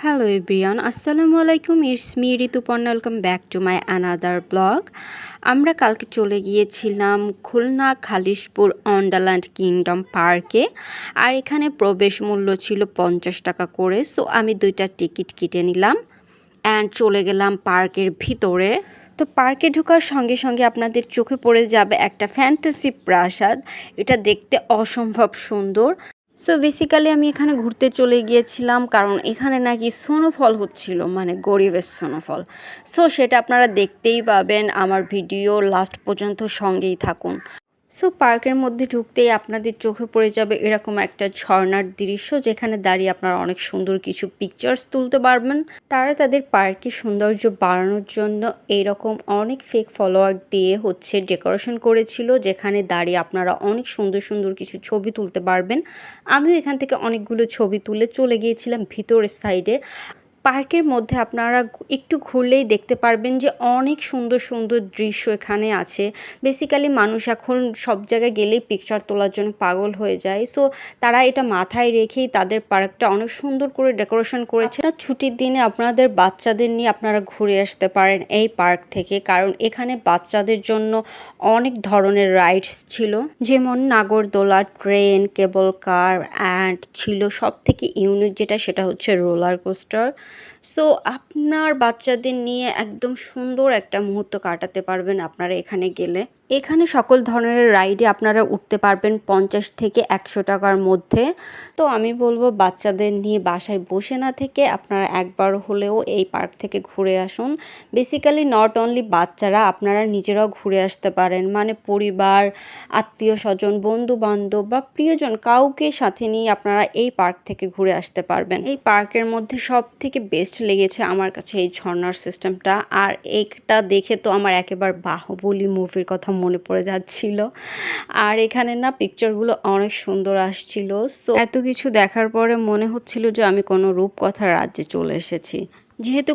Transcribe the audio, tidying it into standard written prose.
Hello everyone, আসসালামু আলাইকুম। It's me Rituparna. Welcome back to my another blog. আমরা কালকে চলে গিয়েছিলাম খুলনা খালিশপুর ওয়ান্ডারল্যান্ড কিংডম পার্কে। আর এখানে প্রবেশ মূল্য ছিল 50 টাকা করে। সো আমি 2টা টিকিট কেটে নিলাম অ্যান্ড চলে গেলাম পার্কের ভিতরে। তো পার্কে ঢোকার সঙ্গে সঙ্গে আপনাদের চোখে পড়ে যাবে একটা ফ্যান্টাসি প্রাসাদ। এটা দেখতে অসম্ভব সুন্দর। সো বেসিক্যালি আমি এখানে ঘুরতে চলে গিয়েছিলাম কারণ এখানে নাকি স্নোফল হচ্ছিল, মানে গরিবের স্নোফল। সো সেটা আপনারা দেখতেই পাবেন, আমার ভিডিও লাস্ট পর্যন্ত সঙ্গেই থাকুন। সো পার্কের মধ্যে ঢুকতেই আপনাদের চোখে পড়ে যাবে এরকম একটা ঝর্ণার দৃশ্য, যেখানে দাঁড়িয়ে আপনারা অনেক সুন্দর কিছু পিকচার্স তুলতে পারবেন। তারা তাদের পার্কে সৌন্দর্য বাড়ানোর জন্য এইরকম অনেক ফেক ফলোয়ার দিয়ে ডেকোরেশন করেছিল, যেখানে দাঁড়িয়ে আপনারা অনেক সুন্দর সুন্দর কিছু ছবি তুলতে পারবেন। আমিও এখান থেকে অনেকগুলো ছবি তুলে চলে গিয়েছিলাম ভিতরের সাইডে। পার্কের মধ্যে আপনারা একটু ঘুরলেই দেখতে পারবেন যে অনেক সুন্দর সুন্দর দৃশ্য এখানে আছে। বেসিক্যালি মানুষ এখন সব জায়গায় গেলেই পিকচার তোলার জন্য পাগল হয়ে যায়। সো তারা এটা মাথায় রেখেই তাদের পার্কটা অনেক সুন্দর করে ডেকোরেশন করেছে। ছুটির দিনে আপনাদের বাচ্চাদের নিয়ে আপনারা ঘুরে আসতে পারেন এই পার্ক থেকে, কারণ এখানে বাচ্চাদের জন্য অনেক ধরনের রাইডস ছিল, যেমন নাগরদোলা, ট্রেন, কেবল কার অ্যান্ড ছিল সব থেকে ইউনিক যেটা, সেটা হচ্ছে রোলার কোস্টার। সো আপনার বাচ্চাদের নিয়ে একদম সুন্দর একটা মুহূর্ত কাটাতে পারবেন আপনারা এখানে গেলে। এখানে সকল ধরনের রাইডে আপনারা উঠতে পারবেন 50 থেকে 100 টাকার মধ্যে। তো আমি বলবো বাচ্চাদের নিয়ে বাসায় বসে না থেকে আপনারা একবার হলেও এই পার্ক থেকে ঘুরে আসুন। বেসিক্যালি নট অনলি বাচ্চারা, আপনারা নিজেরাও ঘুরে আসতে পারেন, মানে পরিবার, আত্মীয় স্বজন, বন্ধু বান্ধব বা প্রিয়জন কাউকে সাথে নিয়ে আপনারা এই পার্ক থেকে ঘুরে আসতে পারবেন। এই পার্কের মধ্যে সব থেকে বেস্ট লেগেছে আমার কাছে এই ঝর্ণার সিস্টেমটা। আর এইটা দেখে তো আমার একেবারে বাহুবলী মুভির কথা মনে পড়ে যাচ্ছিল। আর এখানে না পিকচারগুলো অনেক সুন্দর আসছিল। সো এত কিছু দেখার পরে মনে হচ্ছিল যে আমি কোনো রূপকথার রাজ্যে চলে এসেছি। যেহেতু